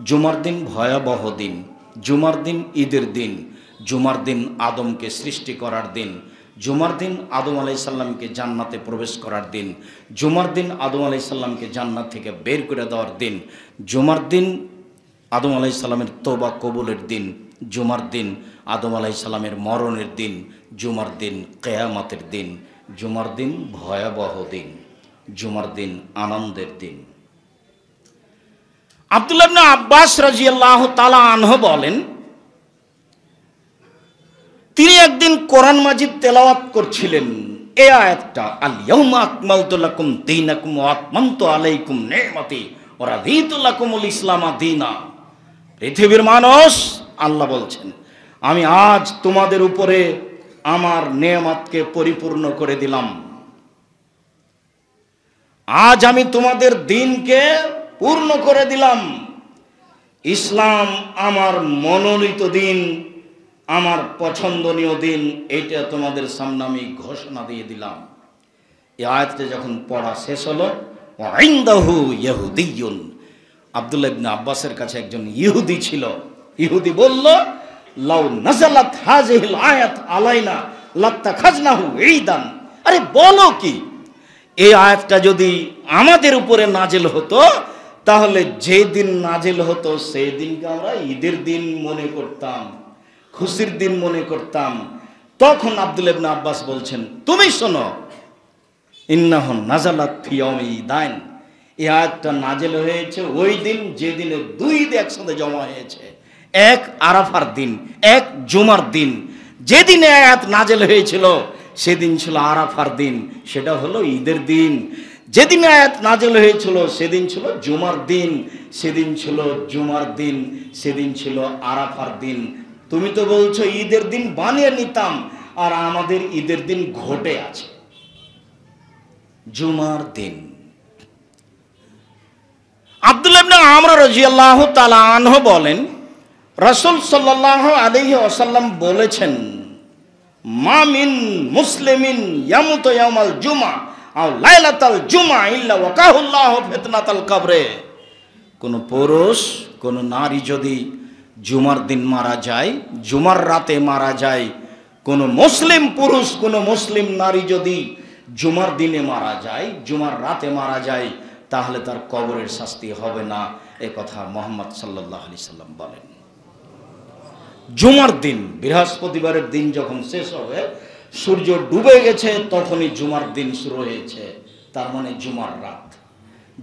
জুমার দিন ভয়াবহ দিন, জুমার দিন ঈদের দিন, জুমার দিন আদমকে সৃষ্টি করার দিন, জুমার দিন আদম আলাইহিস সালামকে জান্নাতে প্রবেশ করার দিন, জুমার দিন আদম আলাইহিস সালামকে জান্নাত থেকে বের করে দেওয়ার দিন, জুমার দিন আদম আলাইহিস সালামের তওবা কবুলের দিন, জুমার দিন আদম আলাইহিস সালামের মরণের দিন, জুমার দিন কিয়ামতের দিন, জুমার দিন ভয়াবহ দিন, জুমার দিন আনন্দের দিন। আব্দুল্লাহ ইবনে আব্বাস রাদিয়াল্লাহু তাআলা আনহু বলেন, তিনি একদিন কোরআন মাজিদ তেলাওয়াত করছিলেন। এই আয়াতটা, আল ইয়াউমা আকমালতু লাকুম দীনাকুম ওয়া আতমামতু আলাইকুম নি'মাতি ওয়া রাদিতু লাকুমুল ইসলামা দীনা। পৃথিবীর মানুষ, আল্লাহ বলছেন, আমি আজ তোমাদের উপরে আমার নেয়ামতকে পরিপূর্ণ করে দিলাম। আজ আমি তোমাদের দ্বীনকে পূর্ণ করে দিলাম। ইসলাম আমার মনোনীত দিন, আমার পছন্দনীয় দিন, এটা তোমাদের সামনে আমি ঘোষণা দিয়ে দিলাম। এই আয়াতটা যখন পড়া শেষ হলো, ওয়াইন্দাহু ইহুদিয়ুন, আব্দুল্লাহ ইবনে আব্বাসের কাছে একজন ইহুদি ছিল। ইহুদি বলল, লাউ নাযালাত হাযিহিল আয়াত আলাইনা লাত্তাখাযনাহু ঈদান। আরে বলো কি, এই আয়াতটা যদি আমাদের উপরে নাজিল হতো, তাহলে যে দিন নাজিল হতো সেই দিনকে আমরা ঈদের দিন মনে করতাম, খুশির দিন মনে করতাম। তখন আব্দুল্লাহ ইবনে আব্বাস বলছেন, তুমি শোনো, ইন্নাহু নাযালাত ফি ইয়াউমি ঈদাইন, এই আয়াতটা নাজিল হয়েছে ওই দিন যে দিনে দুই ঈদ একসাথে জমা হয়েছে। এক আরাফার দিন, এক জুমার দিন। যেদিন আয়াত নাজিল হয়েছিল সেদিন ছিল আরাফার দিন, সেটা হলো ঈদের দিন। যেদিন আয়াত নাজিল হয়েছিল সেদিন ছিল জুমার দিন, সেদিন ছিল জুমার দিন, সেদিন ছিল আরাফার দিন। তুমি তো বলছো ঈদের দিন বানিয়ে নিতাম, আর আমাদের ঈদের দিন ঘটে আছে জুমার দিন। আব্দুল্লাহ ইবনে আমর রাদিয়াল্লাহু তাআলা আনহু বলেন, রাসূল সাল্লাল্লাহু আলাইহি ওয়াসাল্লাম বলেছেন, মা মিন মুসলিমিন ইয়ামুতু ইয়াউমাল জুমআ আও লাইলাতাল জুমআ ইল্লা ওয়াকাহুল্লাহু ফিতনাতাল কবরে। কোন পুরুষ, কোন নারী যদি জুমার দিন মারা যায়, জুমার রাতে মারা যায়, কোন মুসলিম পুরুষ, কোন মুসলিম নারী যদি জুমার দিনে মারা যায়, জুমার রাতে মারা যায়, তাহলে তার কবরের শাস্তি হবে না। এ কথা মুহাম্মদ সাল্লাল্লাহু আলাইহি সাল্লাম বলেন। জুমার দিন, বৃহস্পতিবারের দিন যখন শেষ হবে, সূর্য ডুবে গেছে, তখনই জুমার দিন শুরু হয়েছে, তার মানে জুমার রাত।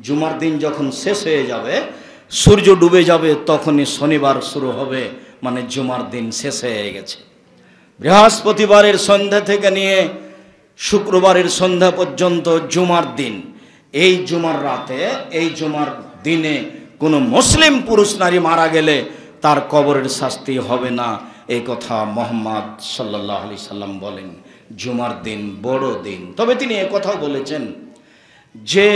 জুমার দিন যখন শেষ হয়ে যাবে, সূর্য ডুবে যাবে, তখনই শনিবার শুরু হবে, মানে জুমার দিন শেষ হয়ে গেছে। বৃহস্পতিবারের সন্ধ্যা থেকে নিয়ে শুক্রবারের সন্ধ্যা পর্যন্ত জুমার দিন। এই জুমার রাতে, এই জুমার দিনে কোনো মুসলিম পুরুষ নারী মারা গেলে তার কবরের শাস্তি হবে না, এই কথা মুহাম্মদ সাল্লাল্লাহু আলাইহি সাল্লাম বলেন। জুমার দিন বড় দিন। তবে তিনি একথাও বলেছেন যে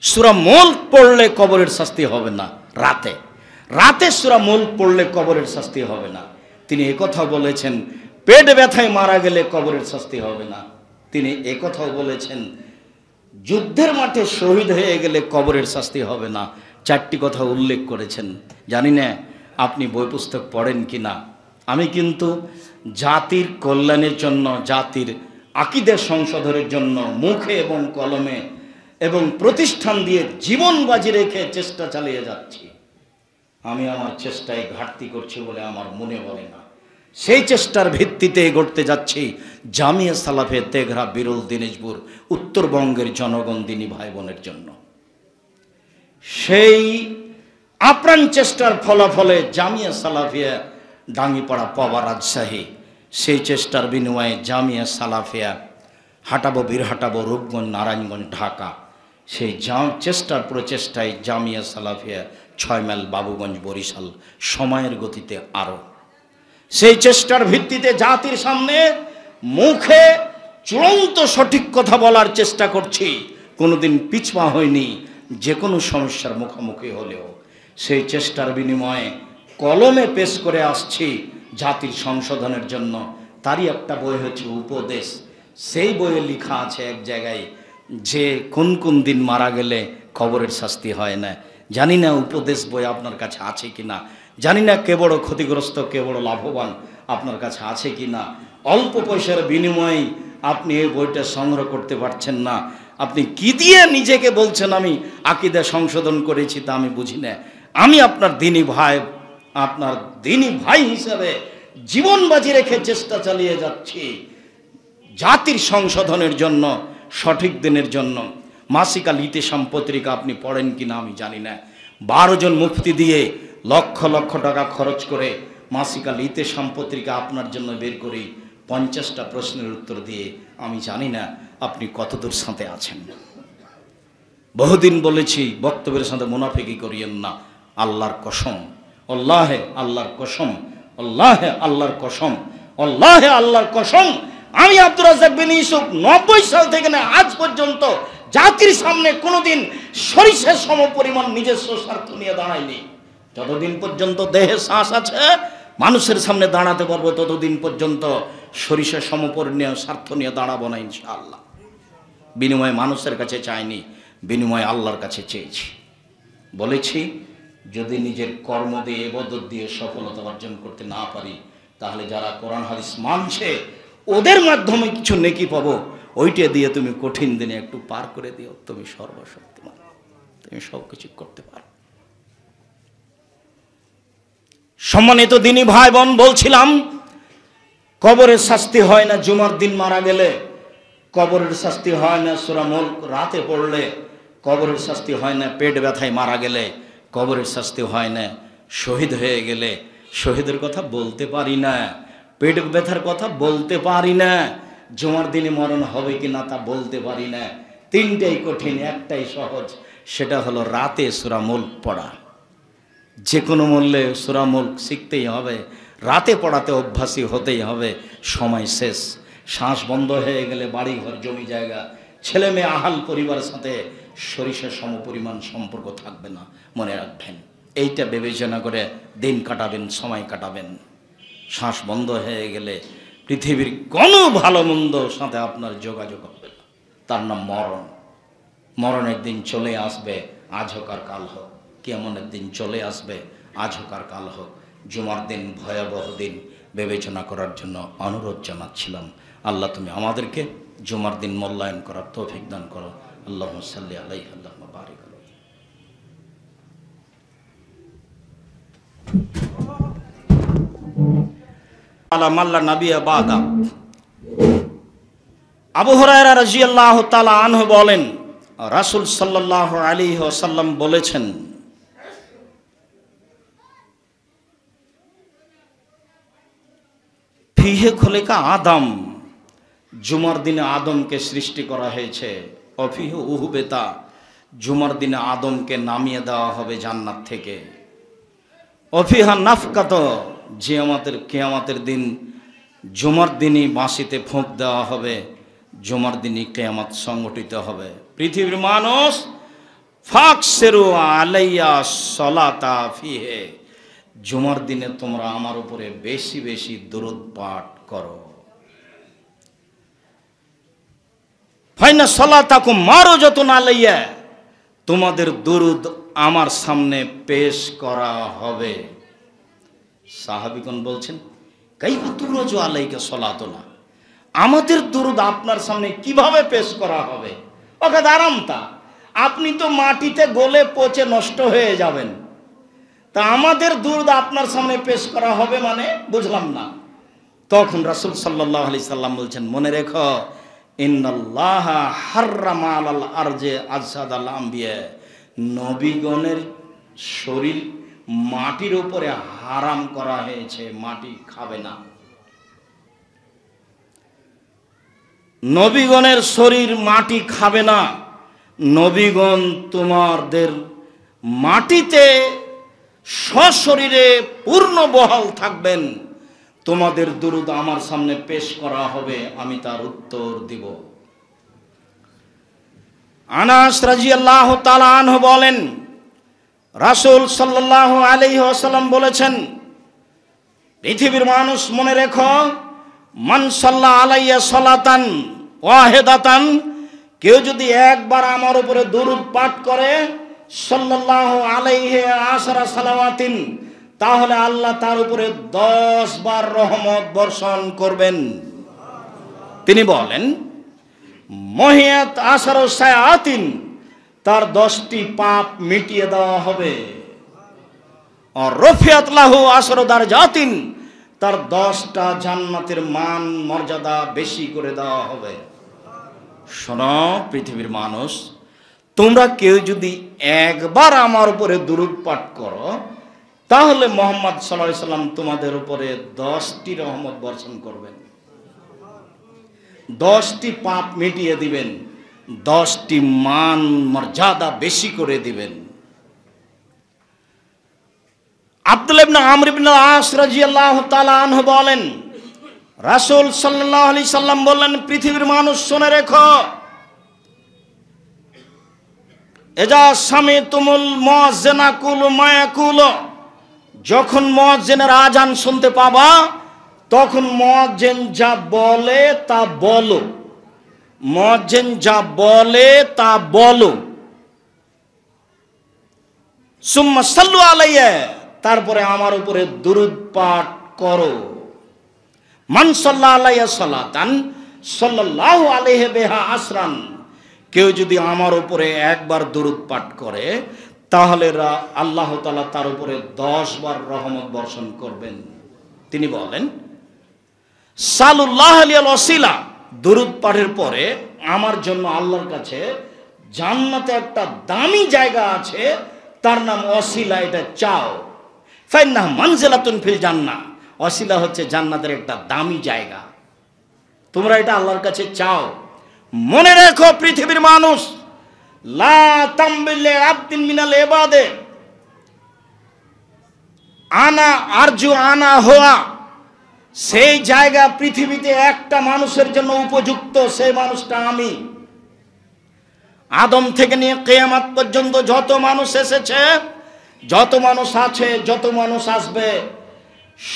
সূরা মুলক পড়লে কবরের শাস্তি হবে না। রাতে রাতে সূরা মুলক পড়লে কবরের শাস্তি হবে না। তিনি একথাও বলেছেন, পেট ব্যথায় মারা গেলে কবরের শাস্তি হবে না। তিনি একথাও বলেছেন, যুদ্ধের মাঠে শহীদ হয়ে গেলে কবরের শাস্তি হবে না। চারটি কথা উল্লেখ করেছেন। জানি না আপনি বই পুস্তক পড়েন কি না। আমি কিন্তু জাতির কল্যাণের জন্য, জাতির আকীদা সংশোধনের জন্য মুখে এবং কলমে এবং প্রতিষ্ঠান দিয়ে জীবন বাজি রেখে চেষ্টা চালিয়ে যাচ্ছি। আমি আমার চেষ্টায় ঘাটতি করছি বলে আমার মনে বলে না। সেই চেষ্টার ভিত্তিতে গড়তে যাচ্ছি জামিয়া সালাফিয়া তেঘরা, বিরল, দিনাজপুর, উত্তরবঙ্গের জনগণ, দিনী ভাই বোনের জন্য। সেই আপ্রাণ চেষ্টার ফলাফলে জামিয়া সালাফিয়া ডাঙ্গিপাড়া, পাবা, রাজশাহী, সেই চেষ্টার বিনিময়ে জামিয়া সালাফিয়া হাঁটাবো, বীরহাটাবো, রূপগঞ্জ, নারায়ণগঞ্জ, ঢাকা, সেই চেষ্টার প্রচেষ্টায় জামিয়া সালাফিয়া 6 মাইল, বাবুগঞ্জ, বরিশাল, সময়ের গতিতে আরও। সেই চেষ্টার ভিত্তিতে জাতির সামনে মুখে চূড়ান্ত সঠিক কথা বলার চেষ্টা করছি। কোনোদিন পিছপা হয়নি, যে কোনো সমস্যার মুখোমুখি হলেও সেই চেষ্টার বিনিময়ে কলমে পেশ করে আসছি জাতির সংশোধনের জন্য। তারই একটা বই হচ্ছে উপদেশ। সেই বইয়ে লেখা আছে এক জায়গায় যে কোন কোন দিন মারা গেলে কবরের শাস্তি হয় না। জানি না উপদেশ বই আপনার কাছে আছে কিনা, জানি না কে বড় ক্ষতিগ্রস্ত কে বড় লাভবান আপনার কাছে আছে কিনা। অল্প পয়সার বিনিময়ে আপনি এই বইটা সংগ্রহ করতে পারছেন না। আপনি কি দিয়ে নিজেকে বলছেন আমি আকীদা সংশোধন করেছি, তা আমি বুঝি না। আমি আপনার দ্বীনি ভাই হিসেবে জীবন বাজি রেখে চেষ্টা চালিয়ে যাচ্ছি জাতির সংশোধনের জন্য, সঠিক দিনের জন্য। মাসিক আল ইতিসাম পত্রিকা আপনি পড়েন কিনা আমি জানি না। 12 জন মুফতি দিয়ে লক্ষ লক্ষ টাকা খরচ করে মাসিক আল ইতিসাম পত্রিকা আপনার জন্য বের করি, 50টা প্রশ্নের উত্তর দিয়ে। আমি জানি না আপনি কতদূর সাথে আছেন। বহুদিন বলেছি বক্তব্যের সাথে মুনাফিকি করিয়েন না। আল্লাহর কসম, আল্লাহে আল্লাহর কসম, আল্লাহে আল্লাহর কসম, আল্লাহে আল্লাহর কসম, আমি আব্দুর রাজ্জাক বিন ইউসুফ 90 সাল থেকে না আজ পর্যন্ত জাতির সামনে কোনোদিন সরিষার সম পরিমাণ নিজস্ব স্বার্থ নিয়ে দাঁড়াইনি। যতদিন পর্যন্ত দেহে শ্বাস আছে, মানুষের সামনে দাঁড়াতে পারবো, ততদিন পর্যন্ত সরিষার সমপরিমাণ স্বার্থ নিয়ে দাঁড়াবো না ইনশাআল্লাহ। বিনিময়ে মানুষের কাছে চাইনি, বিনিময়ে আল্লাহর কাছে চেয়েছি। বলেছি যদি নিজের কর্ম দিয়ে ইবাদত দিয়ে সফলতা অর্জন করতে না পারি, তাহলে যারা কোরআন হাদিস মানছে ওদের মাধ্যমে কিছু নেকি পাবো, ওইটা দিয়ে তুমি কঠিন দিনে একটু পার করে দিও। তুমি সর্বশক্তিমান, তুমি সব কিছু করতে পারো। সম্মানিত দিনী ভাই বোন, বলছিলাম কবরের শাস্তি হয় না জুমার দিন মারা গেলে, কবরের শাস্তি হয় না সূরা মুলক রাতে পড়লে, কবরের শাস্তি হয় না পেট ব্যথায় মারা গেলে, কবরের শাস্তি হয় না শহীদ হয়ে গেলে। শহীদের কথা বলতে পারি না, পেট ব্যথার কথা বলতে পারি না, জুমার দিনে মরণ হবে কি না তা বলতে পারি না। 3টাই কঠিন, একটাই সহজ, সেটা হলো রাতে সূরা মুলক পড়া। যে কোনো মূল্যে সূরা মুলক শিখতেই হবে, রাতে পড়াতে অভ্যাসী হতেই হবে। সময় শেষ, শ্বাস বন্ধ হয়ে গেলে বাড়ি ঘর জমি জায়গা ছেলে মেয়ে আহাল পরিবারের সাথে সরিষার সমপরিমাণ সম্পর্ক থাকবে না, মনে রাখবেন। এইটা বিবেচনা করে দিন কাটাবেন, সময় কাটাবেন। শ্বাস বন্ধ হয়ে গেলে পৃথিবীর কোনো ভালো মন্দ সাথে আপনার যোগাযোগ হবে না, তার নাম মরণ। মরণের দিন চলে আসবে, আজ হোক আর কাল হোক। কিয়ামতের দিন চলে আসবে, আজ হোক আর কাল হোক। জুমার দিন ভয়াবহ দিন, বিবেচনা করার জন্য অনুরোধ জানাচ্ছিলাম। আল্লাহ তুমি আমাদেরকে জুমার দিন মূল্যায়ন করার তৌফিক দান করো। আল্লাহুম্মা সাল্লি আলাইহি আল্লাহুম্মা বারিক আলাইহি। আলা মাল্লা নাবিয়া বাদা। আবু হুরায়রা রাদিয়াল্লাহু তাআলা আনহু বলেন, রাসূল সাল্লাল্লাহু আলাইহি ওয়াসাল্লাম বলেছেন, ফিহে খোলেকা আদম, জুমার দিনে আদমকে সৃষ্টি করা হয়েছে। অফিহ উহুবেতা, জুমার দিনে আদমকে নামিয়ে দেওয়া হবে জান্নাত থেকে। অফিহা নাফকাত, যে আমাদের কিয়ামতের দিন জুমার দিনই বাঁশিতে ফোঁক দেওয়া হবে, জুমার দিনই কিয়ামত সংগঠিত হবে। পৃথিবীর মানুষ ফাকসিরু আলাইয়া সলাতা ফিহে, জুমার দিনে তোমরা আমার উপরে বেশি বেশি দুরূদ পাঠ করো। ফাইনা সলাতাকুম মারুজাতুন আলাইয়া, তোমাদের দুরূদ আমার সামনে পেশ করা হবে। সাহাবীগণ বলছেন, কাইফা তুরজু আলাইকা সলাতুনা, আমাদের দুরূদ আপনার সামনে কিভাবে পেশ করা হবে? ওকে আরামতা, আপনি তো মাটিতে গলে পচে নষ্ট হয়ে যাবেন, তা আমাদের দুরূদ আপনার সামনে পেশ করা হবে মানে বুঝলাম না। তখন রাসূল সাল্লাল্লাহু আলাইহি সাল্লাম বলছেন, মনে রেখো, ইন্নাল্লাহা হাররামা আলাল আরজে আজসাদাল আম্বিয়া, নবীগণের শরীর মাটির উপরে হারাম করা হয়েছে, মাটি খাবে না। নবীগণের শরীর মাটি খাবে না। নবীগণ তোমাদের মাটিতে সশরীরে পূর্ণ বহাল থাকবেন, তোমাদের দুরূদ আমার সামনে পেশ করা হবে, আমি তার উত্তর দিব। আনাস রাদিয়াল্লাহু তাআলা আনহু বলেন, রাসূল সাল্লাল্লাহু আলাইহি ওয়াসাল্লাম বলেছেন, পৃথিবীর মানুষ মনে রেখো, মান সাল্লা আলাইয়া সালাতান ওয়াহিদাতান, কেউ যদি একবার আমার উপরে দুরূদ পাঠ করে, সাল্লাল্লাহু আলাইহি আশরা সালাওয়াতিন, তাহলে আল্লাহ তার উপরে 10 বার রহমত বর্ষণ করবেন। তিনি বলেন মহিয়াত আশরা সায়াতিন, তার 10টি পাপ মিটিয়ে দেওয়া হবে। আর রফিয়াত লাহু আশরা দারজাতিন, তার 10টা জান্নাতের মান মর্যাদা বেশি করে দেওয়া হবে। শোনো পৃথিবীর মানুষ, তোমরা কেউ যদি একবার আমার উপরে দুরূদ পাঠ করো, তাহলে মুহাম্মদ সাল্লাল্লাহু আলাইহি সাল্লাম তোমাদের উপরে 10টি রহমত বর্ষণ করবেন, 10টি পাপ মিটিয়ে দিবেন, 10টি মান মর্যাদা বেশি করে দিবেন। আব্দুল্লাহ ইবনে আমর ইবনে আস রাদিয়াল্লাহু তাআলা আনহু বলেন, রাসূল সাল্লাল্লাহু আলাইহি সাল্লাম বললেন, পৃথিবীর মানুষ শুনে রেখো, এজা সামিতুমুল মুয়াজ্জিনা কুলু মা ইয়াকুলু, যখন মুয়াজ্জিনের আজান শুনতে পাবা, তখন মুয়াজ্জিন যা বলে তা বলো, মুয়াজ্জিন যা বলে তা বলো। সুম্মা সাল্লু আলাইয়া, তারপরে আমার উপরে দুরূদ পাঠ করো। মান সাল্লা আলাইয়া সালাতান সাল্লাল্লাহু আলাইহি বিহা আসরান, কেউ যদি আমার উপরে একবার দুরূদ পাঠ করে, তাহলে আল্লাহ তাআলা তার উপরে 10 বার রহমত বর্ষণ করবেন। তিনি বলেন সাল্লাল্লাহু আলাইহি ওয়াসাল্লাম, দুরূদ পাঠের পরে আমার জন্য আল্লাহর কাছে জান্নাতে একটা দামি জায়গা আছে, তার নাম ওয়াসিলা, এটা চাও। ফাইন্নাহা মানজিলাতুন ফিল জান্নাহ, ওয়াসিলা হচ্ছে জান্নাতের একটা দামি জায়গা, তোমরা এটা আল্লাহর কাছে চাও। মনে রেখো পৃথিবীর মানুষ, লা তামবিলে আবদিন মিনাল ইবাদে আনা আরজু আনা হুয়া, সেই জায়গা পৃথিবীতে একটা মানুষের জন্য উপযুক্ত, সেই মানুষটা আমি। আদম থেকে নিয়ে কিয়ামত পর্যন্ত যত মানুষ এসেছে, যত মানুষ আছে, যত মানুষ আসবে,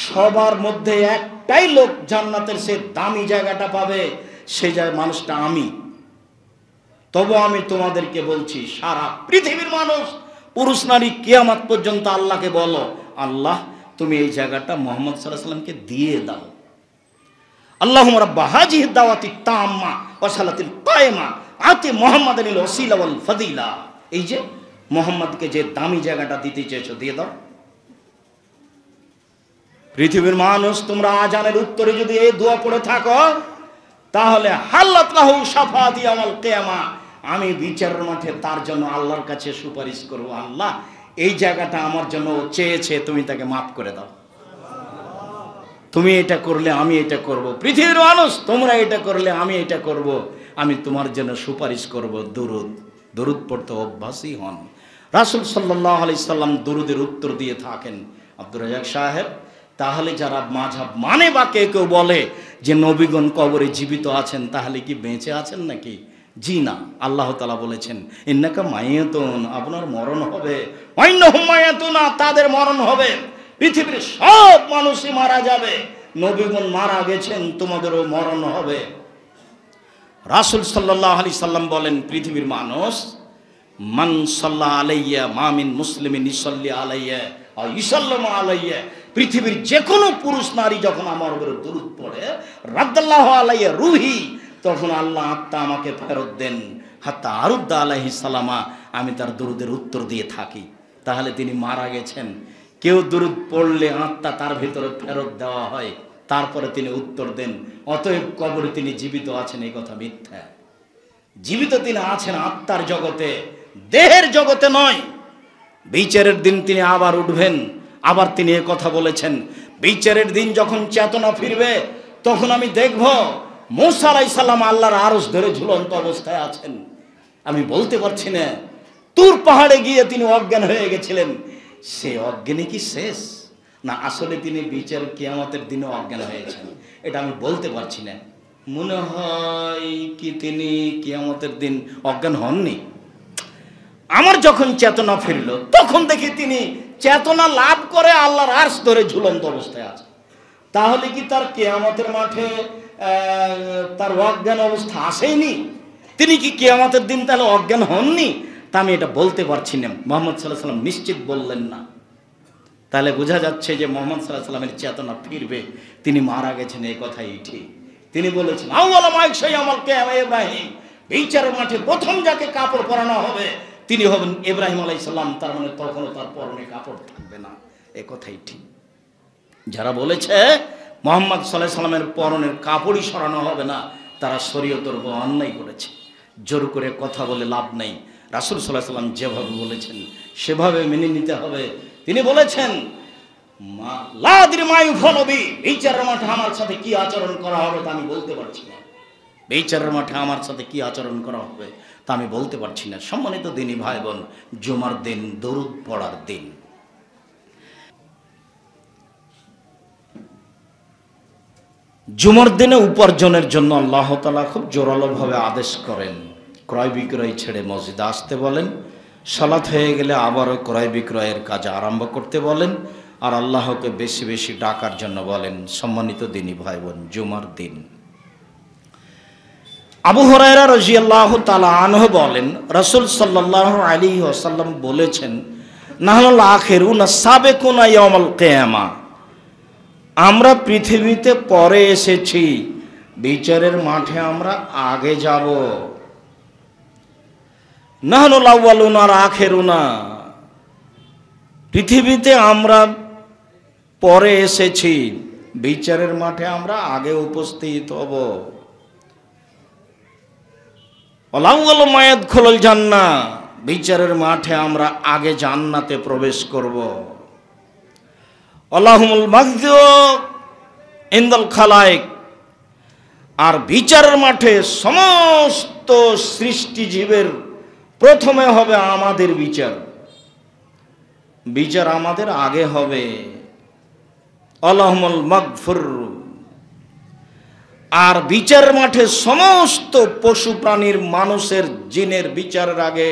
সবার মধ্যে একটাই লোক জান্নাতের সেই দামি জায়গাটা পাবে, সেই জায়গায় মানুষটা আমি। তবু আমি তোমাদেরকে বলছি, সারা পৃথিবীর মানুষ পুরুষ নারী কিয়ামত পর্যন্ত আল্লাহকে বলো, আল্লাহ তুমি এই জায়গাটা মুহাম্মদ সাল্লাল্লাহু আলাইহি সাল্লামকে দিয়ে দাও। আল্লাহুম্মা রাব্বা হাযিহি দাওয়াতি তাম্মা ওয়া সালাতিল কায়েমা আতি মুহাম্মাদানিল ওয়াসিলা ওয়াল ফাদিলা, এই যে মুহাম্মদকে যে দামি জায়গাটা দিতে চেয়েছো, দিয়ে দাও। পৃথিবীর মানুষ, তোমরা আজানের উত্তরে যদি এই দোয়া পড়ে থাকো, তাহলে হাল্লাত লাহু শাফাআতি ইয়াউমাল কিয়ামা, আমি বিচারের মাঠে তার জন্য আল্লাহর কাছে সুপারিশ করব, আল্লাহ এই জায়গাটা আমার জন্য চেয়েছে, তুমি তাকে মাফ করে দাও, তুমি এটা করলে আমি এটা করব। পৃথিবীর মানুষ, তোমরা এটা করলে আমি এটা করব, আমি তোমার জন্য সুপারিশ করব। দরুদ পড়তে অভ্যাসী হন। রাসূল সাল্লাল্লাহু আলাইহি সাল্লাম দরুদের উত্তর দিয়ে থাকেন। আব্দুর রাজ্জাক সাহেব, তাহলে যারা মাযহাব মানে বা কেউ বলে যে নবীগণ কবরে জীবিত আছেন, তাহলে কি বেঁচে আছেন নাকি? জি না, আল্লাহ তাআলা বলেছেন ইন্নাকা মাইয়াতুন, আপনার মরণ হবে, ওয়াইন্নাহুম মাইয়াতুনা, তাদের মরণ হবে। পৃথিবীর সব মানুষই মারা যাবে, নবীগণ মারা গেছেন, তোমাদেরও মরণ হবে। রাসূল সাল্লাল্লাহু আলাইহি সাল্লাম বলেন, পৃথিবীর মানুষ, মান সাল্লা আলাইয়া মা মিন মুসলিমিন ইসাল্লি আলাইয়া আও ইসাল্লামু আলাইয়া, পৃথিবীর যে কোনো পুরুষ নারী যখন আমার উপরে দরুদ পড়ে, রাদ্দাল্লাহু আলাইয়া রুহি, তখন আল্লাহ আত্মা আমাকে ফেরত দেন, হাত্তা আরুদ্দা আলাইহিস সালামা, আমি তার দরুদের উত্তর দিয়ে থাকি। তাহলে তিনি মারা গেছেন, কেউ দরুদ পড়লে আত্মা তার ভিতরে ফেরত দেওয়া হয়, তারপরে তিনি উত্তর দেন। অতএব কবরে তিনি জীবিত আছেন এই কথা মিথ্যা। জীবিত তিনি আছেন আত্মার জগতে, দেহের জগতে নয়। বিচারের দিন তিনি আবার উঠবেন। আবার তিনি এ কথা বলেছেন, বিচারের দিন যখন চেতনা ফিরবে, তখন আমি দেখব মূসা আলাইহিস সালাম আল্লাহর আরশ ধরে ঝুলন্ত অবস্থায় আছেন। আমি বলতে পারছি না, তুর পাহাড়ে গিয়ে তিনি অজ্ঞান হয়ে গেছিলেন, সে অজ্ঞানী কি শেষ, না আসলে তিনি বিচার কিয়ামতের দিনে অজ্ঞান হয়েছেন, এটা আমি বলতে পারছি না। মনে হয় কি তিনি কিয়ামতের দিন অজ্ঞান হননি। আমার যখন চেতনা ফিরল, তখন দেখি তিনি চেতনা লাভ করে আল্লাহর আরশ ধরে ঝুলন্ত অবস্থায় আছে। তাহলে কি তার কিয়ামতের মাঠে তার অজ্ঞান অবস্থা আসেনি? তিনি কি কিয়ামতের দিন তাহলে অজ্ঞান হননি? তা আমি এটা বলতে পারছি না। মুহাম্মদ সাল্লাল্লাহু আলাইহি সাল্লাম নিশ্চিত বললেন না। তাহলে বোঝা যাচ্ছে যে মুহাম্মদ সাল্লাল্লাহু আলাইহি সাল্লামের চেতনা ফিরবে, তিনি মারা গেছেন এই কথাই ঠিক। তিনি বলেছেন আউয়ালা মা ইয়াউমাল কিয়ামা ইব্রাহিম, বিচারের মাঠে প্রথম যাকে কাপড় পরানো হবে তিনি হবেন ইব্রাহিম আলাইহিস সালাম। তার মানে তখনও তার পরনে কাপড় থাকবে না, এই কথাই ঠিক। যারা বলেছে মুহাম্মদ সাল্লাল্লাহু আলাইহি সাল্লামের পরনের কাপড়ই সরানো হবে না, তারা শরীয়তের উপর অন্যায় করেছে। জোর করে কথা বলে লাভ নেই। রাসূল সাল্লাল্লাহু আলাইহি সাল্লাম যেভাবে বলেছেন সেভাবে মেনে নিতে হবে। তিনি বলেছেন লা আদরি মা ইউফালু বি, বিচারের মাঠে আমার সাথে কি আচরণ করা হবে তা আমি বলতে পারছি না। বিচারের মাঠে আমার সাথে কি আচরণ করা হবে তা আমি বলতে পারছি না। সম্মানিত দিনী ভাই বোন, জুমার দিন দরুদ পড়ার দিন। জুমার দিনে উপার্জনের জন্য আল্লাহ তাআলা খুব জোরালোভাবে আদেশ করেন। ক্রয় বিক্রয় ছেড়ে মসজিদে আসতে বলেন, সালাত হয়ে গেলে আবারও ক্রয় বিক্রয়ের কাজ আরম্ভ করতে বলেন, আর আল্লাহকে বেশি বেশি ডাকার জন্য বলেন। সম্মানিত দিনী ভাই বোন, জুমার দিন আবু হুরায়রা রাদিয়াল্লাহু তাআলা আনহু বলেন, রাসূল সাল্লাল্লাহু আলাইহি ওয়াসাল্লাম বলেছেন, নাহনুল আখিরুনা সাবিকুনা ইয়াউমাল কিয়ামা, আমরা পৃথিবীতে পরে এসেছি, বিচারের মাঠে আমরা আগে যাব। নাহনুল আউয়ালুনা আর আখিরুনা, পৃথিবীতে আমরা পরে এসেছি, বিচারের মাঠে আমরা আগে উপস্থিত হব। আল-আউয়ালু মা ইয়াদখুলুল জান্নাহ, বিচারের মাঠে আমরা আগে জান্নাতে প্রবেশ করব। আল্লাহুমুল মাগযু ইনদাল খালায়েক, আর বিচারের মাঠে সমস্ত সৃষ্টিজীবের প্রথমে হবে আমাদের বিচার। বিচার আমাদের আগে হবে। আল্লাহুমুল মাগফুর, আর বিচারের মাঠে সমস্ত পশু প্রাণীর মানুষের জিনের বিচারের আগে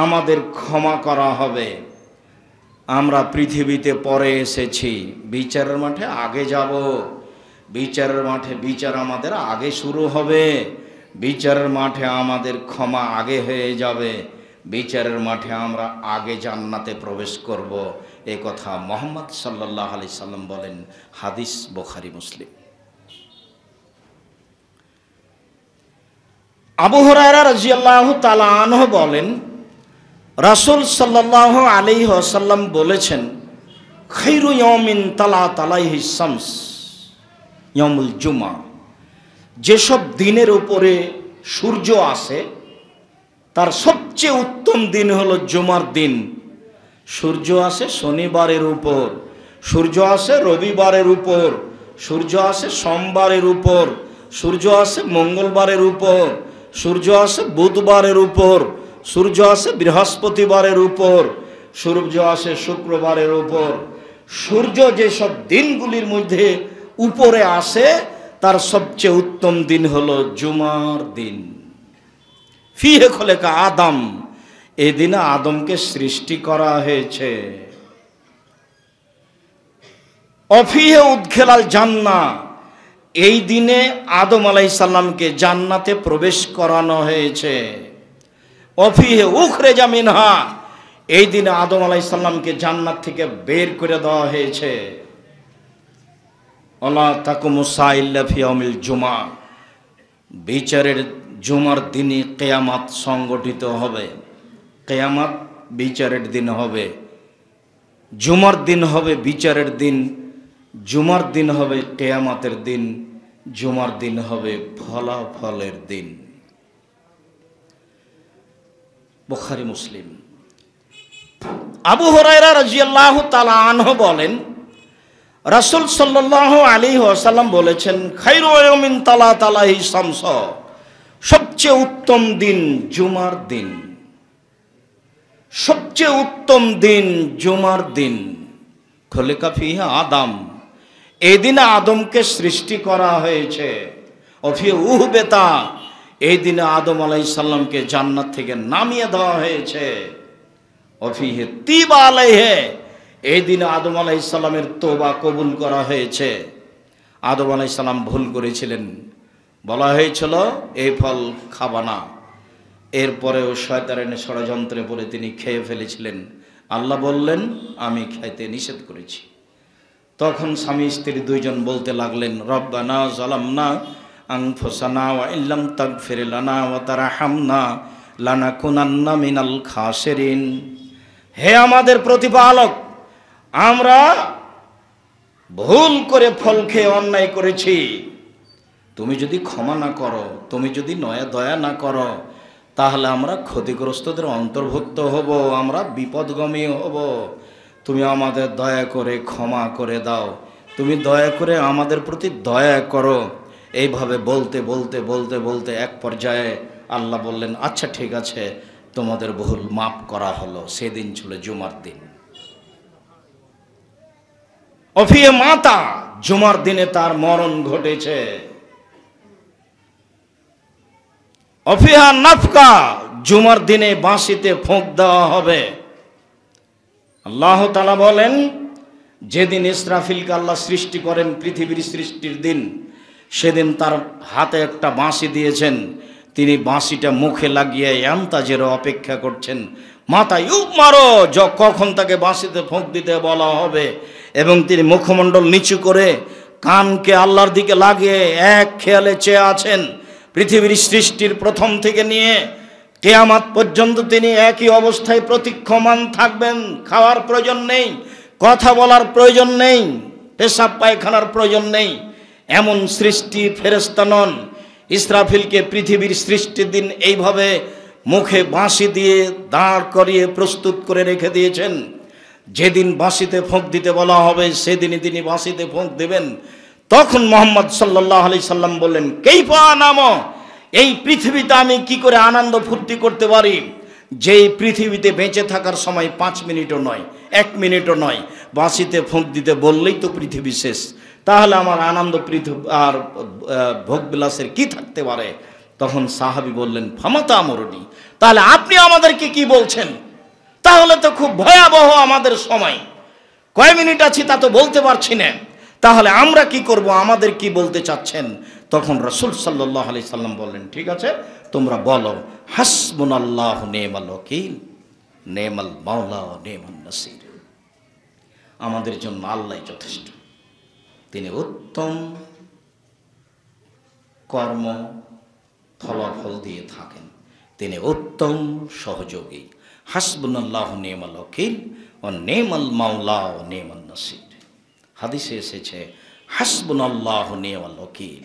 আমাদের ক্ষমা করা হবে। আমরা পৃথিবীতে পরে এসেছি, বিচারের মাঠে আগে যাব। বিচারের মাঠে বিচার আমাদের আগে শুরু হবে। বিচারের মাঠে আমাদের ক্ষমা আগে হয়ে যাবে। বিচারের মাঠে আমরা আগে জান্নাতে প্রবেশ করব। এ কথা মুহাম্মদ সাল্লাল্লাহু আলাইহি সাল্লাম বলেন। হাদিস বুখারী মুসলিম। আবু হুরায়রা রাদিয়াল্লাহু তাআলা আনহু বলেন, রাসূল সাল্লাল্লাহু আলাইহি ওয়াসাল্লাম বলেছেন, খায়রু ইয়াউমিন তালাত আলাইহিস শামস ইয়াউমুল জুমা, যেসব দিনের উপরে সূর্য আসে তার সবচেয়ে উত্তম দিন হলো জুমার দিন। সূর্য আসে শনিবারের উপর, সূর্য আসে রবিবারের উপর, সূর্য আসে সোমবারের উপর, সূর্য আসে মঙ্গলবারের উপর, সূর্য আসে বুধবারের উপর, সূর্য আসে বৃহস্পতিবারের উপর, সূর্য আসে শুক্রবারের উপর। সূর্য যেসব দিনগুলির মধ্যে উপরে আসে তার সবচেয়ে উত্তম দিন হলো জুমার দিন। ফিহে খলেকা আদম, এই দিনে আদমকে সৃষ্টি করা হয়েছে। অফিহে উদখিলাল জান্নাহ, এই দিনে আদম আলাইহিস সালামকে জান্নাতে প্রবেশ করানো হয়েছে। অফিহে উখরিজা মিনহা, এই দিনে আদম আলাইহিস সালামকে জান্নাত থেকে বের করে দেওয়া হয়েছে। ওয়ালা তাকুমু সাআ ইল্লা ফি ইয়াউমিল জুমআ, বিচারের জুমার দিনে কিয়ামত সংগঠিত হবে। কিয়ামত বিচারের দিন হবে, জুমার দিন হবে বিচারের দিন, জুমার দিন হবে কিয়ামতের দিন, জুমার দিন হবে ফলাফলের দিন। বুখারী মুসলিম। আবু হুরায়রা রাদিয়াল্লাহু তাআলা আনহু বলেন, রাসূল সাল্লাল্লাহু আলাইহি ওয়াসাল্লাম বলেছেন, খায়রু ইয়াউমিন তালাত আলাইহিস শামস, সবচেয়ে উত্তম দিন জুমার দিন। সবচেয়ে উত্তম দিন জুমার দিন। খলিকা ফিহি আদম, এই দিনে আদমকে সৃষ্টি করা হয়েছে। অফি উহবেতা, এই দিনে আদম আলাইহিস সালামকে জান্নাত থেকে নামিয়ে দেওয়া হয়েছে। অফিহে তিবা আলাইহি, এই দিনে আদম আলাইহিস সালামের তওবা কবুল করা হয়েছে। আদম আলাইহিস সালাম ভুল করেছিলেন, বলা হয়েছিল এই ফল খাবা না। এরপরেও শয়তানের ষড়যন্ত্রে পড়ে তিনি খেয়ে ফেলেছিলেন। আল্লাহ বললেন আমি খাইতে নিষেধ করেছি। তখন স্বামী স্ত্রী দুইজন বলতে লাগলেন, রব্বানা যালামনা আনফুসানা ওয়া ইল্লাম তাগফির লানা ওয়া তারহামনা লানাকুনান্না মিনাল খাসিরিন। হে আমাদের প্রতিপালক, আমরা ভুল করে ফল খেয়ে অন্যায় করেছি, তুমি যদি ক্ষমা না করো, তুমি যদি দয়া না করো, তাহলে আমরা ক্ষতিগ্রস্তদের অন্তর্ভুক্ত হব, আমরা বিপদগামী হব। তুমি আমাদের দয়া করে ক্ষমা করে দাও, তুমি দয়া করে আমাদের প্রতি দয়া করো। এইভাবে বলতে বলতে বলতে বলতে এক পর্যায়ে আল্লাহ বললেন, আচ্ছা ঠিক আছে, তোমাদের ভুল মাফ করা হলো। সেদিন ছিল জুমার দিন। অফিয়ে মাতা, জুমার দিনে তার মরণ ঘটেছে। অফিহা নাফকা, জুমার দিনে বাঁশিতে ফোঁক দেওয়া হবে। আল্লাহ তাআলা বলেন, যেদিন ইসরাফিলকে আল্লাহ সৃষ্টি করেন পৃথিবীর সৃষ্টির দিন, সেদিন তার হাতে একটা বাঁশি দিয়েছেন। তিনি বাঁশিটা মুখে লাগিয়ে ইয়ামতাজের অপেক্ষা করছেন, মাথা ইউব মারো, কখন তাকে বাঁশিতে ফোঁক দিতে বলা হবে। এবং তিনি মুখমণ্ডল নিচু করে কানকে আল্লাহর দিকে লাগিয়ে এক খেয়ালে চেয়ে আছেন। পৃথিবীর সৃষ্টির প্রথম থেকে নিয়ে কিয়ামত পর্যন্ত তিনি একই অবস্থায় প্রতীক্ষমান থাকবেন। খাওয়ার প্রয়োজন নেই, কথা বলার প্রয়োজন নেই, পেশাব পায়খানার প্রয়োজন নেই। এমন সৃষ্টি ফেরেশতা নন। ইসরাফিলকে পৃথিবীর সৃষ্টির দিন এইভাবে মুখে বাঁশি দিয়ে দাঁড় করিয়ে প্রস্তুত করে রেখে দিয়েছেন। যেদিন বাঁশিতে ফোঁক দিতে বলা হবে সেদিনই তিনি বাঁশিতে ফোঁক দেবেন। তখন মুহাম্মদ সাল্লাল্লাহু আলাইহি সাল্লাম বললেন, কাইফা নাম, এই পৃথিবীতে আমি কি করে আনন্দ ফুর্তি করতে পারি, যেই পৃথিবীতে বেঁচে থাকার সময় 5 মিনিটও নয়, 1 মিনিটও নয়। বাঁশিতে ফোঁক দিতে বললেই তো পৃথিবী শেষ, তাহলে আমার আনন্দ পৃথিবী আর ভোগবিলাসের কি থাকতে পারে। তখন সাহাবী বললেন, ফামাতা আমরুনি, তাহলে আপনি আমাদেরকে কি বলছেন? তাহলে তো খুব ভয়াবহ আমাদের সময়, কয় মিনিট আছি তা তো বলতে পারছি না, তাহলে আমরা কি করব, আমাদের কি বলতে চাচ্ছেন? তখন রাসূল সাল্লাল্লাহু আলাইহি সাল্লাম বললেন, ঠিক আছে, তোমরা বলো, হাসবুনাল্লাহু নি'মাল ওয়াকিল নি'মাল মাওলা ওয়া নি'মান নাসির। আমাদের জন্য আল্লাহই যথেষ্ট, তিনি উত্তম কর্ম ফলাফল দিয়ে থাকেন, তিনি উত্তম সহযোগী। হাসবুনাল্লাহু নি'মাল ওয়াকিল ওয়া নি'মাল মাওলা ওয়া নি'মান নাসির। হাদিসে এসেছে হাসবুনাল্লাহু নি'মাল ওয়াকিল,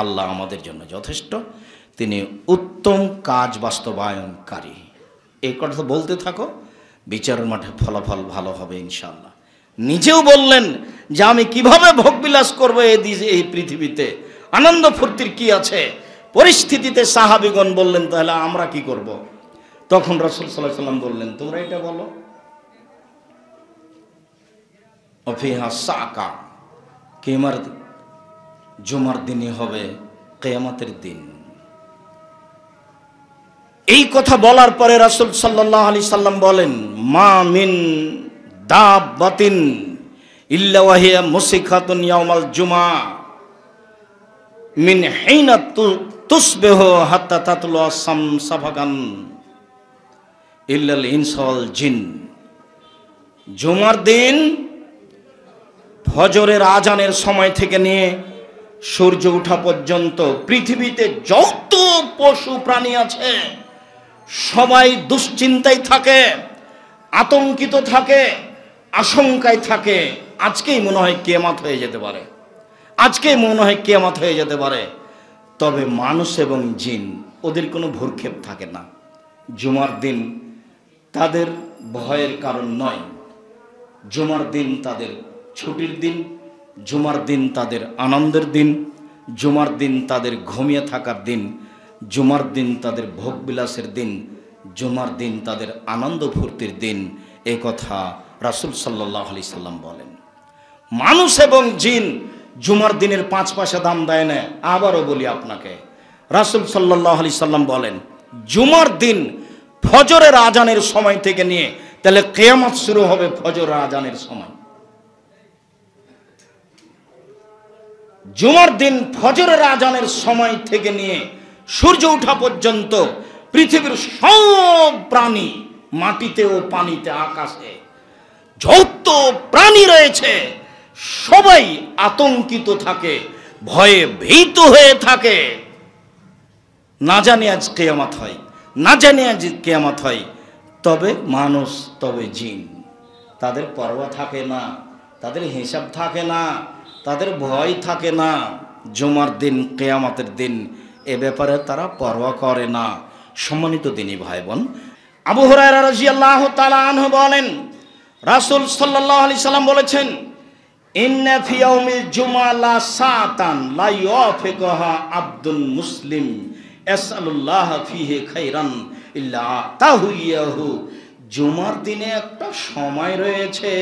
আল্লাহ আমাদের জন্য যথেষ্ট, তিনি উত্তম কাজ বাস্তবায়নকারী। এই কথা বলতে থাকো, বিচারের মাঠে ফলাফল ভালো হবে ইনশাআল্লাহ। নিজেও বললেন যে আমি কিভাবে ভোগবিলাস করবো এই পৃথিবীতে, আনন্দ ফুর্তির কি আছে। পরিস্থিতিতে সাহাবীগণ বললেন, তাহলে আমরা কি করব? তখন রাসূল সাল্লাল্লাহু আলাইহি সাল্লাম বললেন, তোমরা এটা বলো, অফিহা সাকা, জুমার দিনই হবে কিয়ামতের দিন। এই কথা বলার পরে রাসূল সাল্লাল্লাহু আলাইহি সাল্লাম বলেন, মা মিন দাব্বাতিন ইল্লা ওয়া হিয়া মুসিখাতুন ইয়াউমাল জুমা মিন হিনা তুসবিহু হাত্তা তাতলু সাফাকান ইল্লাল ইনসা ওয়াল জিন। জুমার দিন ফজরের আজানের সময় থেকে নিয়ে সূর্য ওঠা পর্যন্ত পৃথিবীতে যত পশু প্রাণী আছে সবাই দুশ্চিন্তায় থাকে, আতঙ্কিত থাকে, আশঙ্কায় থাকে। আজকেই মনে হয় কিয়ামত হয়ে যেতে পারে, আজকেই মনে হয় কিয়ামত হয়ে যেতে পারে। তবে মানুষ এবং জিন, ওদের কোনো ভ্রুক্ষেপ থাকে না। জুমার দিন তাদের ভয়ের কারণ নয়, জুমার দিন তাদের ছুটির দিন, জুমার দিন তাদের আনন্দের দিন, জুমার দিন তাদের ঘুমিয়ে থাকার দিন, জুমার দিন তাদের ভোগবিলাসের দিন, জুমার দিন তাদের আনন্দ ফুর্তির দিন। এ কথা রাসূল সাল্লাল্লাহু আলাইহি সাল্লাম বলেন। মানুষ এবং জিন জুমার দিনের 5 পয়সা দাম দেয় না। আবারও বলি আপনাকে, রাসূল সাল্লাল্লাহু আলাইহি সাল্লাম বলেন, জুমার দিন ফজরের আজানের সময় থেকে নিয়ে, তাহলে কিয়ামত শুরু হবে ফজরের আজানের সময়। জুমার দিন ফজরের আজানের সময় থেকে নিয়ে সূর্য ওঠা পর্যন্ত পৃথিবীর সব প্রাণী, মাটিতে ও পানিতে, আকাশে যত প্রাণী রয়েছে সবাই আতঙ্কিত থাকে, ভয়ে ভীত হয়ে থাকে। না জানি আজ কিয়ামত হয়, না জানি আজ কিয়ামত হয়। তবে মানুষ, তবে জিন, তাদের পরোয়া থাকে না, তাদের হিসাব থাকে না, তাদের ভয় থাকে না। জুমার দিন, কিয়ামতের দিন, এ ব্যাপারে তারা পরোয়া করে না। সম্মানিত দিনী ভাই বোন, আবু হুরায়রা রাদিয়াল্লাহু তাআলা আনহু বলেন, রাসূল সাল্লাল্লাহু আলাইহি সাল্লাম বলেছেন, ইন্না ফি ইয়াউমিল জুমআ লা সাআতান লা ইয়াফিকুহা আবদুন মুসলিম ইয়াসআলুল্লাহ ফিহি খাইরান ইল্লা তাহুইয়াহু। জুমার দিনে একটা সময় রয়েছে,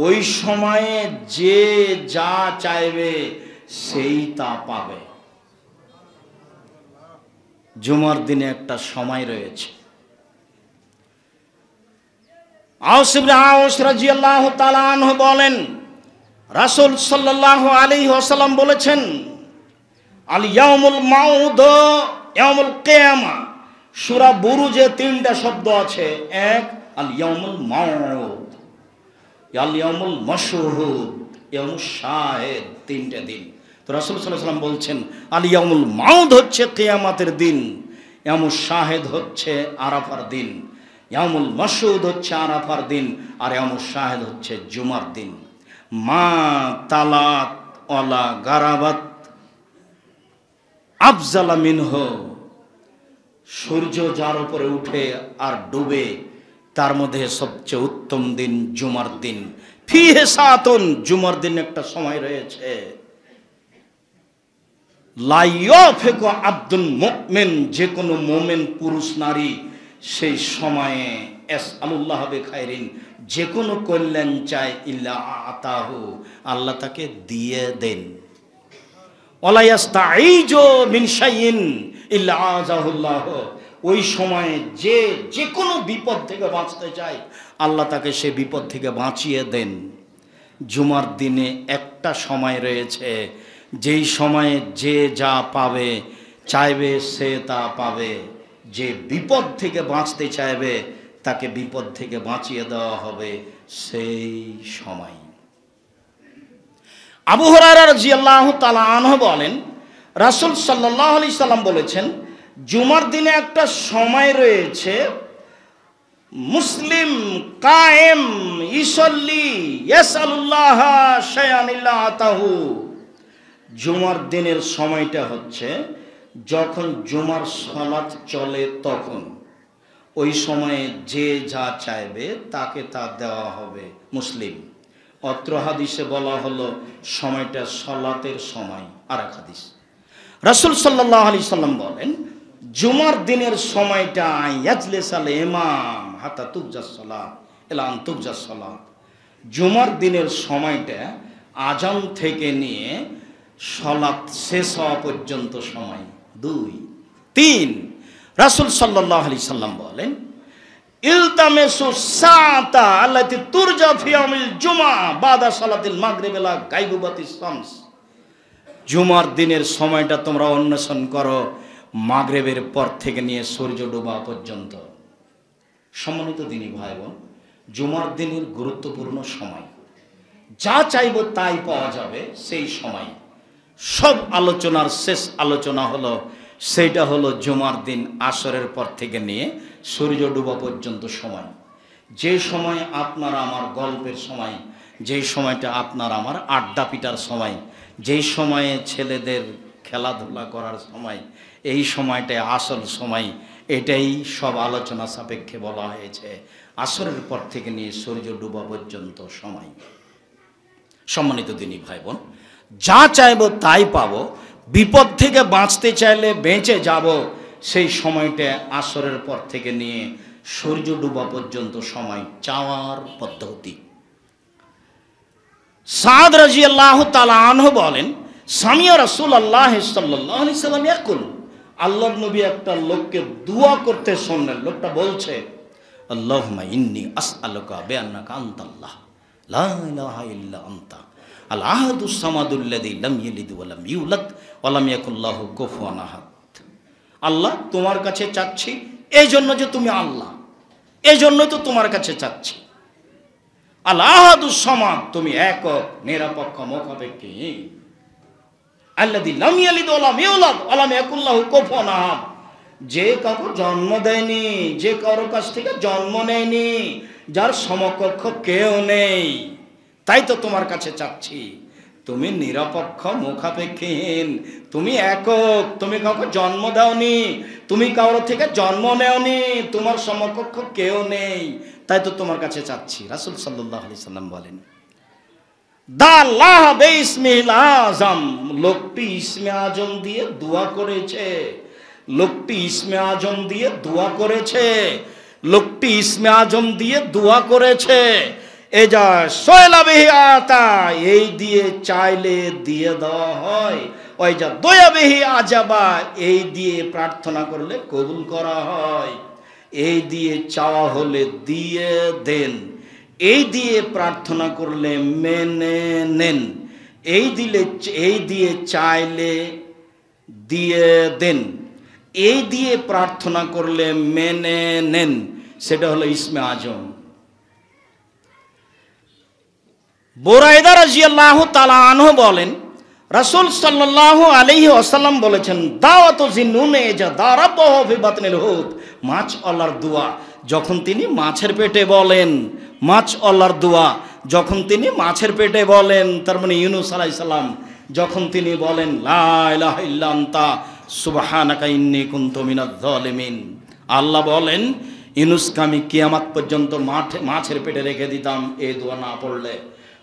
ওই সময়ে যে যা চাইবে সেই তা পাবে। জুমার দিনে একটা সময় রয়েছে। আওস ইবনে আওস রাদিয়াল্লাহু তাআলা আনহু বলেন, রাসূল সাল্লাল্লাহু আলাইহি ওয়াসাল্লাম বলেছেন, আল ইয়াউমুল মাউদ ইয়াউমুল কিয়ামা। সূরা বুরুজে 3টা শব্দ আছে। এক, আল ইয়াউমুল মাউদ, আল ইয়াউমুল মাশহুদ, ইয়াউমুশ শাহিদ, 3টা দিন। তো রাসূল সাল্লাল্লাহু আলাইহি ওয়াসাল্লাম বলছেন, আল ইয়াউমুল মাউদ হচ্ছে কিয়ামতের দিন, ইয়াউমুশ শাহিদ হচ্ছে আরাফার দিন, ইয়াউমুল মাশহুদ হচ্ছে আরাফার দিন, আর ইয়াউমুশ শাহিদ হচ্ছে জুমার দিন। মা তালাত ওয়ালা গারাবাত আফজালা মিনহু। সূর্য যার উপরে উঠে আর ডুবে, তার মধ্যে সবচেয়ে উত্তম দিন জুমার দিন। ফিহে সাআতুন, জুমার দিন একটা সময় রয়েছে। লা ইয়াফিকু আবদুল মুমিন, যে কোনো মুমিন পুরুষ নারী সেই সময়ে ইয়াসআলুল্লাহ বিখাইরিন, যে কোনো কল্যাণ চায়, ইল্লা আতাহু, আল্লাহ তাকে দিয়ে দেন। ওয়ালা ইয়াস্তাঈজু মিন শাইইন ইল্লা আযাহুল্লাহ, ওই সময়ে যে কোনো বিপদ থেকে বাঁচতে চায়, আল্লাহ তাকে সে বিপদ থেকে বাঁচিয়ে দেন। জুমার দিনে একটা সময় রয়েছে, যেই সময়ে যে যা পাবে, চাইবে সে তা পাবে। যে বিপদ থেকে বাঁচতে চাইবে, তাকে বিপদ থেকে বাঁচিয়ে দেওয়া হবে সেই সময়। আবু হুরায়রা রাদিয়াল্লাহু তাআলা আনহু বলেন, রাসূল সাল্লাল্লাহু আলাইহি সাল্লাম বলেছেন, জুমার দিনে একটা সময় রয়েছে, মুসলিম কায়েম ইসল্লি ইয়াসআলুল্লাহ শাইআন ইল্লা আতাহু। জুমার দিনের সময়টা হচ্ছে যখন জুমার সালাত চলে, তখন ওই সময়ে যে যা চাইবে তাকে তা দেওয়া হবে। মুসলিম। অত্র হাদিসে বলা হলো সময়টা সালাতের সময়। আর এক হাদিস রাসূল সাল্লাল্লাহু আলাইহি সাল্লাম বলেন, জুমার দিনের সময়টা ইয়াজলিসাল ইমাম হাত্তা তুকজাস সালাত ইলা আন তুকজাস সালাত। জুমার দিনের সময়টা আজান থেকে নিয়ে সালাত শেষ হওয়া পর্যন্ত সময়। 2, 3, রাসূল সাল্লাল্লাহু আলাইহি সাল্লাম বলেন, ইলতামিসু সাআতা আল্লাতী তুরজা ফি ইয়াউমিল জুমআ বাদা সালাতিল মাগরিব ইলা গায়বুবাতিস শামস। জুমার দিনের সময়টা তোমরা অন্বেষণ করো মাগরিবের পর থেকে নিয়ে সূর্য ডোবা পর্যন্ত। সম্মানিত দিনী ভাই বোন, জুমার দিনের গুরুত্বপূর্ণ সময়, যা চাইবো তাই পাওয়া যাবে সেই সময়। সব আলোচনার শেষ আলোচনা হলো, সেইটা হলো জুমার দিন আসরের পর থেকে নিয়ে সূর্য ডোবা পর্যন্ত সময়। যে সময় আপনার আমার গল্পের সময়, যেই সময়টা আপনার আমার আড্ডা পিটার সময়, যেই সময়ে ছেলেদের খেলাধুলা করার সময়, এই সময়টায় আসল সময়। এটাই সব আলোচনা সাপেক্ষে বলা হয়েছে আসরের পর থেকে নিয়ে সূর্য ডোবা পর্যন্ত সময়। সম্মানিত দিনী ভাই বোন, যা চাইবো তাই পাবো, বিপদ থেকে বাঁচতে চাইলে বেঁচে যাব, সেই সময়টা আসরের পর থেকে নিয়ে সূর্য ডোবা পর্যন্ত সময় চাওয়ার পদ্ধতি। সাদ রাদিয়াল্লাহু তাআলা আনহু বলেন, সামিয়া রাসূলুল্লাহ সাল্লাল্লাহু আলাইহি সাল্লাম ইয়াকুল, আল্লাহর নবী একটা লোককে দোয়া করতে শুনলেন। লোকটা বলছে, আল্লাহুম্মা ইন্নী আসআলুকা বিআন্নাকা আনতাল্লাহ লা ইলাহা ইল্লা আনতা আল আহাদুস সামাদুল্লাযী লাম ইয়ালিদ ওয়া লাম ইউলাদ ওয়া লাম ইয়াকুল লাহু কুফুয়ান আহাদ। আল্লাহ তোমার কাছে চাচ্ছি, এই জন্য যে তুমি আল্লাহ, এই জন্য তো তোমার কাছে চাচ্ছি। আল্লাহ আহাদুস সামাদ, তুমি একক, নিরপেক্ষ, মুখাপেক্ষী। আল্লাযী লাম ইয়ালিদ ওয়া লাম ইউলাদ ওয়া লাম ইয়াকুল লাহু কুফুয়ান আহাদ, যে কাউকে জন্ম দেয়নি, যে কারো কাছ থেকে জন্ম নেয়নি, যার সমকক্ষ কেউ নেই, তাই তো তোমার কাছে চাচ্ছি। তুমি নিরপেক্ষ, মুখাপেক্ষীহীন, তুমি একক, তুমি কাউকে জন্ম দাওনি, তুমি কারো থেকে জন্ম নেওনি, তোমার সমকক্ষ কেউ নেই, তাই তো তোমার কাছে চাচ্ছি। রাসূল সাল্লাল্লাহু আলাইহি সাল্লাম বলেন, দাল্লাহ বিসমিল আযম, লোকটি ইসমে আজম দিয়ে দোয়া করেছে, লোকটি ইসমে আজম দিয়ে দোয়া করেছে, লোকটি ইসমে আজম দিয়ে দোয়া করেছে। এ যা সয়লাবিহি আতা, এই দিয়ে চাইলে দিয়ে দেওয়া হয়। ওই যা দয়াবিহি আজাবা, এই দিয়ে প্রার্থনা করলে কবুল করা হয়। এই দিয়ে চাওয়া হলে দিয়ে দেন, এই দিয়ে প্রার্থনা করলে মেনে নেন, এই দিয়ে চাইলে দিয়ে দেন, এই দিয়ে প্রার্থনা করলে মেনে নেন। সেটা হলো ইসমে আজম। বুরাইদা রাদিয়াল্লাহু তাআলা আনহু বলেন, রাসূল সাল্লাল্লাহু আলাইহি ওয়াসাল্লাম বলেছেন, দাওয়াতু জিন্নুনে যা দারাবাহু ফি বাতনিল হুত, মাছ আল্লাহর দোয়া যখন তিনি মাছের পেটে বলেন, মাছ আল্লাহর দোয়া যখন তিনি মাছের পেটে বলেন, তার মানে ইউনূস আলাইহিস সালাম যখন তিনি বলেন লা ইলাহা ইল্লা আনতা সুবহানাকা ইন্নী কুনতু মিনাজ জালিমিন, আল্লাহ বলেন ইউনূসকে আমি কিয়ামত পর্যন্ত মাছের পেটে রেখে দিতাম এই দোয়া না পড়লে।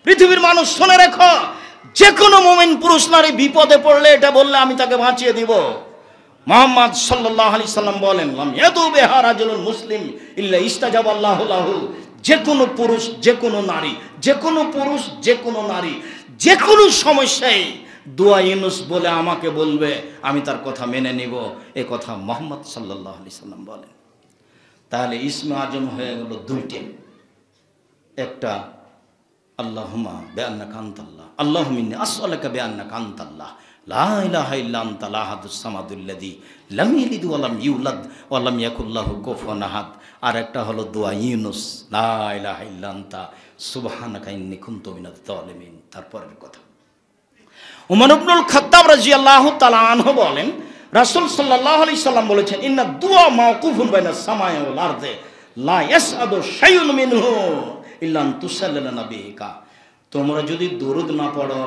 পৃথিবীর মানুষ শুনে রেখো, যে কোনো মুমিন পুরুষ নারী বিপদে পড়লে এটা বললে আমি তাকে বাঁচিয়ে দিব। মুহাম্মদ সাল্লাল্লাহু আলাইহি সাল্লাম বলেন, লাম ইয়াদু বিহা রাজুলুন মুসলিম ইল্লা ইস্তাজাবা আল্লাহু লাহু, যে কোনো পুরুষ, যে কোনো নারী, যে কোনো পুরুষ, যে কোনো নারী, যে কোনো সমস্যায় দোয়া ইউনূস বলে আমাকে বলবে, আমি তার কথা মেনে নিব। এ কথা মুহাম্মদ সাল্লাল্লাহু আলাইহি সাল্লাম বলেন। তাহলে ইসমে আজম হয়ে গেল দুইটা, একটা আল্লাহুম্মা বিআন্নাকা আনতাল্লাহ, আল্লাহুম্মা ইন্নী আসআলুকা বিআন্নাকা আনতাল্লাহ লা ইলাহা ইল্লা আনতাল আহাদুস সামাদুল্লাযী লাম ইয়ালিদ ওয়া লাম ইউলাদ ওয়া লাম ইয়াকুল লাহু কুফুয়ান আহাদ। আর একটা হলো দোয়া ইউনূস, লা ইলাহা ইল্লা আনতা সুবহানাকা ইন্নী কুনতু মিনাজ জালিমিন। তারপরের কথা, উমর ইবনুল খাত্তাব রাদিয়াল্লাহু তাআলা আনহু বলেন, রাসূল সাল্লাল্লাহু আলাইহি সাল্লাম বলেছেন, ইন্না দুআ মাওকুফুন বাইনাস সামাই ওয়াল আরদি লা ইয়াসআদু শাইউন মিনহু ইল্লা আন তুসাল্লিলা নাবিকা। তোমরা যদি দরুদ না পড়ো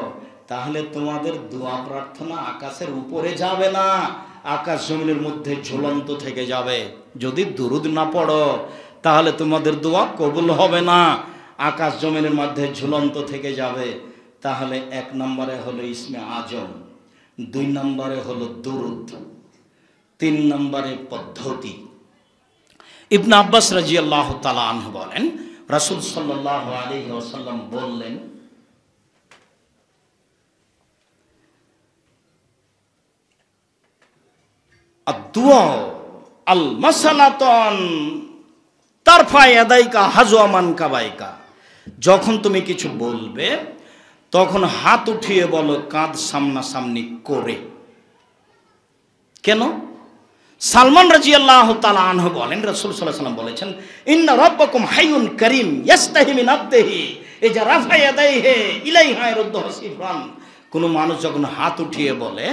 তাহলে তোমাদের দোয়া প্রার্থনা আকাশের উপরে যাবে না, আকাশ জমিনের মধ্যে ঝুলন্ত থেকে যাবে। যদি দরুদ না পড়ো তাহলে তোমাদের দোয়া কবুল হবে না, আকাশ জমিনের মধ্যে ঝুলন্ত থেকে যাবে। তাহলে এক নম্বরে হলো ইসমে আজম, দুই নম্বরে হলো দরুদ, তিন নম্বরে পদ্ধতি। ইবনে আব্বাস রাদিয়াল্লাহু তাআলা আনহু বলেন, রাসূল সাল্লাল্লাহু আলাইহি ওয়াসাল্লাম বললেন, আদ-দুআ আল মাসালাতান তারফা ইয়াদাইকা হাজওয়া মানকাবাইকা, যখন তুমি কিছু বলবে তখন হাত উঠিয়ে বলো কাঁধ সামনাসামনি করে। কেন? সালমান রাদিয়াল্লাহু তাআলা আনহু বলেন, রাসূল সাল্লাল্লাহু আলাইহি ওয়াসাল্লাম বলেছেন, ইন্না রাব্বাকুম হাইয়ুন কারীম ইয়াস্তাহি মিন আবদিহি ইজা রাফা ইয়াদাইহি ইলাইহা ইয়ারুদ্দুহু সিফরান। কোন মানুষ যখন হাত উঠিয়ে বলে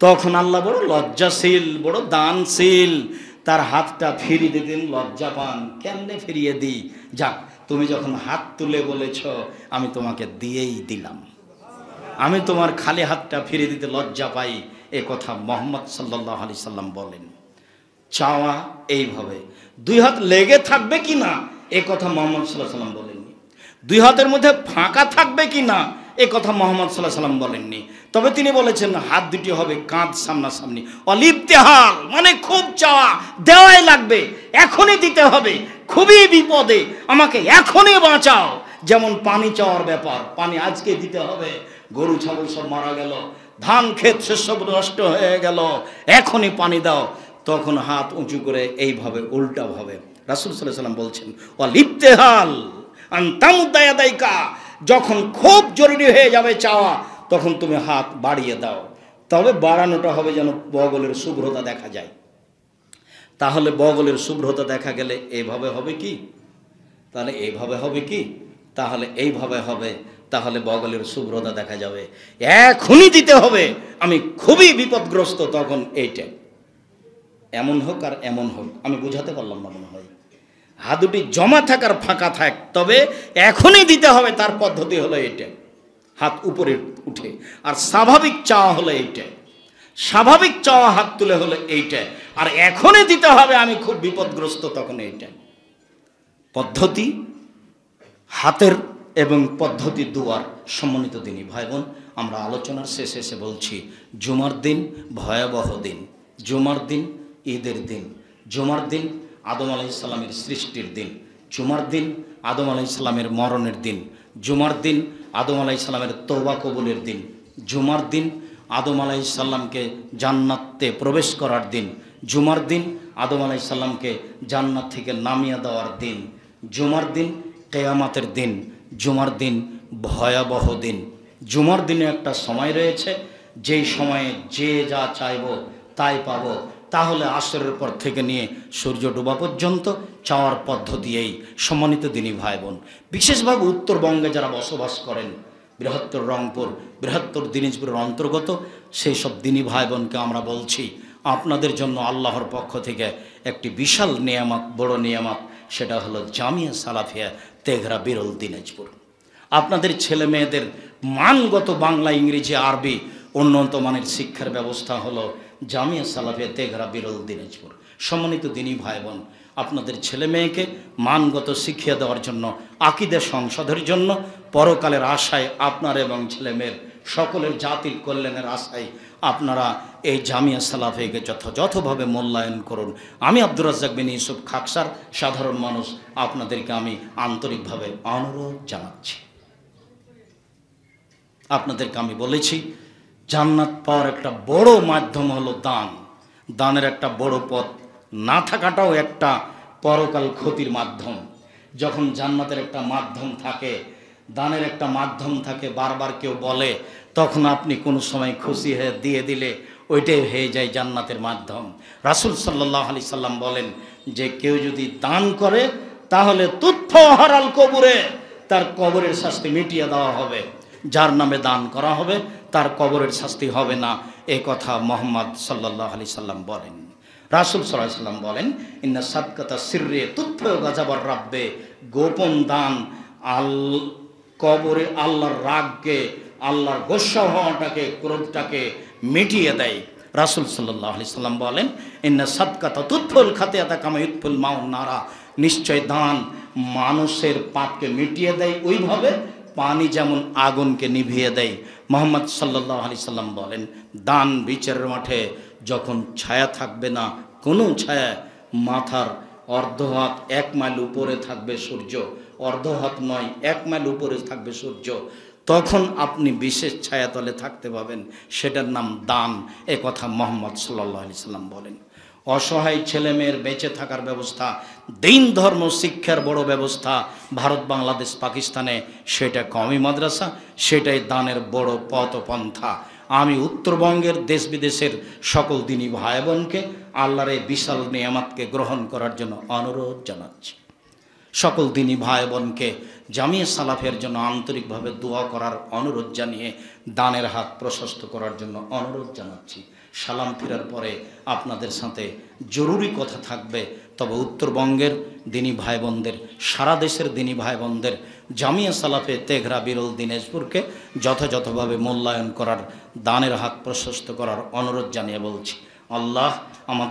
তখন আল্লাহ বড় লজ্জাশীল, বড় দানশীল, তার হাতটা ফিরিয়ে দিতেন লজ্জা পান। কেমনে ফিরিয়ে দিই? যাক, তুমি যখন হাত তুলে বলেছ আমি তোমাকে দিয়েই দিলাম, আমি তোমার খালি হাতটা ফিরিয়ে দিতে লজ্জা পাই। এ কথা মুহাম্মদ সাল্লাল্লাহু আলাইহি সাল্লাম বলেন। চাওয়া এইভাবে দুই হাত লেগে থাকবে কি না এ কথা মুহাম্মদ সাল্লাল্লাহু আলাইহি সাল্লাম বলেননি। দুই হাতের মধ্যে ফাঁকা থাকবে কি না এ কথা মুহাম্মদ সাল্লাল্লাহু আলাইহি সাল্লাম বলেননি। তবে তিনি বলেছেন হাত দুটি হবে কাঁধ সামনাসামনি। অলিপ্তেহাল মানে খুব চাওয়া, দেওয়াই লাগবে, এখনই দিতে হবে, খুবই বিপদে, আমাকে এখনই বাঁচাও। যেমন পানি চাওয়ার ব্যাপার, পানি আজকে দিতে হবে, গরু ছাগল সব মারা গেল, ধান ক্ষেত সব নষ্ট হয়ে গেল, এখনই পানি দাও। তখন হাত উঁচু করে এইভাবে উল্টাভাবে রাসূল সাল্লাল্লাহু আলাইহি সাল্লাম বলছেন, অলিপ্তেহাল আনতামুদায়াদাইকা, যখন খুব জরুরি হয়ে যাবে চাওয়া তখন তুমি হাত বাড়িয়ে দাও, তবে বাড়ানোটা হবে যেন বগলের শুভ্রতা দেখা যায়। তাহলে বগলের শুভ্রতা দেখা গেলে এইভাবে হবে কি? তাহলে এইভাবে হবে কি? তাহলে এইভাবে হবে। তাহলে বগলের শুভ্রতা দেখা যাবে। এখনই দিতে হবে, আমি খুবই বিপদগ্রস্ত, তখন এইটা এমন হোক আর এমন হোক। আমি বুঝাতে পারলাম না মনে হয়। হাত দুটি জমা থাকার ফাঁকা থাক, তবে এখনই দিতে হবে, তার পদ্ধতি হলো এইটা। হাত উপরে উঠে, আর স্বাভাবিক চাওয়া হলো এইটা। স্বাভাবিক চাওয়া হাত তুলে হলো এইটা, আর এখনই দিতে হবে, আমি খুব বিপদগ্রস্ত, তখন এইটা পদ্ধতি হাতের এবং পদ্ধতি দুয়ার। সম্মানিত দিনী ভাই বোন, আমরা আলোচনার শেষে এসে বলছি, জুমার দিন ভয়াবহ দিন। জুমার দিন ঈদের দিন। জুমার দিন আদম আলাইহিস সালামের সৃষ্টির দিন। জুমার দিন আদম আলাইহিস সালামের মরণের দিন। জুমার দিন আদম আলাইহিস সালামের তওবা কবুলের দিন। জুমার দিন আদম আলাইহিস সালামকে জান্নাতে প্রবেশ করার দিন। জুমার দিন আদম আলাইহিস সালামকে জান্নাত থেকে নামিয়ে দেওয়ার দিন। জুমার দিন কিয়ামতের দিন। জুমার দিন ভয়াবহ দিন। জুমার দিনে একটা সময় রয়েছে, যেই সময়ে যে যা চাইব তাই পাবো। তাহলে আসরের পর থেকে নিয়ে সূর্য ডোবা পর্যন্ত চাওয়ার পদ্ধতি এই। সম্মানিত দিনী ভাই বোন, বিশেষভাবে উত্তরবঙ্গে যারা বসবাস করেন, বৃহত্তর রংপুর, বৃহত্তর দিনাজপুরের অন্তর্গত সেই সব দিনী ভাই বোনকে আমরা বলছি, আপনাদের জন্য আল্লাহর পক্ষ থেকে একটি বিশাল নিয়ামত, বড় নিয়ামত, সেটা হলো জামিয়া সালাফিয়া তেঘরা বিরল দিনাজপুর। আপনাদের ছেলে মেয়েদের মানগত বাংলা, ইংরেজি, আরবি উন্নত মানের শিক্ষার ব্যবস্থা হলো জামিয়া সালাফিয়া তেঘরা বিরল দিনাজপুর। সম্মানিত দিনী ভাই বোন, আপনাদের ছেলে মেয়েকে মানগত শিক্ষা দেওয়ার জন্য, আকীদা সংসদের জন্য, পরকালের আশায়, আপনার এবং ছেলে মেয়ের সকলের জাতির কল্যাণের আশায় আপনারা এই জামিয়া সালাফিয়াকে যথাযথভাবে মূল্যায়ন করুন। আমি আব্দুর রাজ্জাক বিন ইউসুফ খাকসার সাধারণ মানুষ আপনাদেরকে আমি আন্তরিকভাবে অনুরোধ জানাচ্ছি। আপনাদেরকে আমি বলেছি, জান্নাত পাওয়ার একটা বড় মাধ্যম হলো দান। দানের একটা বড় পথ না থাকাটাও একটা পরকাল ক্ষতির মাধ্যম। যখন জান্নাতের একটা মাধ্যম থাকে, দানের একটা মাধ্যম থাকে, বারবার কেউ বলে, তখন আপনি কোনো সময় খুশি হয়ে দিয়ে দিলে ওইটাই হয়ে যায় জান্নাতের মাধ্যম। রাসূল সাল্লাল্লাহু আলাইহি সাল্লাম বলেন যে কেউ যদি দান করে তাহলে তুৎফাহারাল কবরে, তার কবরের শাস্তি মিটিয়ে দেওয়া হবে। যার নামে দান করা হবে তার কবরের শাস্তি হবে না, এই কথা মুহাম্মদ সাল্লাল্লাহু আলাইহি সাল্লাম বলেন। রাসূল সাল্লাল্লাহু আলাইহি সাল্লাম বলেন, ইন্না সাদকাতা সিররে তুৎফা গাজাবার রাব্বে, গোপন দান কবরে আল্লাহর রাগকে, আল্লাহর গোসা হওয়াটাকে, ক্রোধটাকে মিটিয়ে দেয়। রাসূল সাল্লাল্লাহু আলাইহি সাল্লাম বলেন, ইন্না সাদকাতা তুৎফুল খাতিয়াতা কামা ইউতফুল মাউন নারা, নিশ্চয় দান মানুষের পাপকে মিটিয়ে দেয় ওইভাবে পানি যেমন আগুনকে নিভিয়ে দেয়। মুহাম্মদ সাল্লাল্লাহু আলাইহি সাল্লাম বলেন, দান বিচারের মাঠে যখন ছায়া থাকবে না, কোনো ছায়া, মাথার অর্ধ হাত 1 মাইল উপরে থাকবে সূর্য, অর্ধ হাত নয় 1 মাইল উপরে থাকবে সূর্য, তখন আপনি বিশেষ ছায়াতলে থাকতে পাবেন, সেটার নাম দান। এ কথা মুহাম্মদ সাল্লাল্লাহু আলাইহি সাল্লাম বলেন। অসহায় ছেলে মেয়ের বেঁচে থাকার ব্যবস্থা, দিন ধর্ম শিক্ষার বড় ব্যবস্থা ভারত, বাংলাদেশ, পাকিস্তানে, সেটা কওমি মাদ্রাসা, সেটাই দানের বড় পথ পন্থা। আমি উত্তরবঙ্গের দেশ বিদেশের সকল দিনী ভাই বোনকে আল্লাহর এই বিশাল নিয়ামতকে গ্রহণ করার জন্য অনুরোধ জানাচ্ছি। সকল দিনী ভাই বোনকে জামিয়া সালাফের জন্য আন্তরিকভাবে দোয়া করার অনুরোধ জানিয়ে দানের হাত প্রশস্ত করার জন্য অনুরোধ জানাচ্ছি। সালাম ফেরার পরে আপনাদের সাথে জরুরি কথা থাকবে, তবে উত্তরবঙ্গের দিনী ভাই বোনদের, সারা দেশের দিনী ভাই বোনদের জামিয়া সালাফে তেঘরা বিরল দিনাজপুরকে যথাযথভাবে মূল্যায়ন করার, দানের হাত প্রশস্ত করার অনুরোধ জানিয়ে বলছি, আল্লাহ আমাদের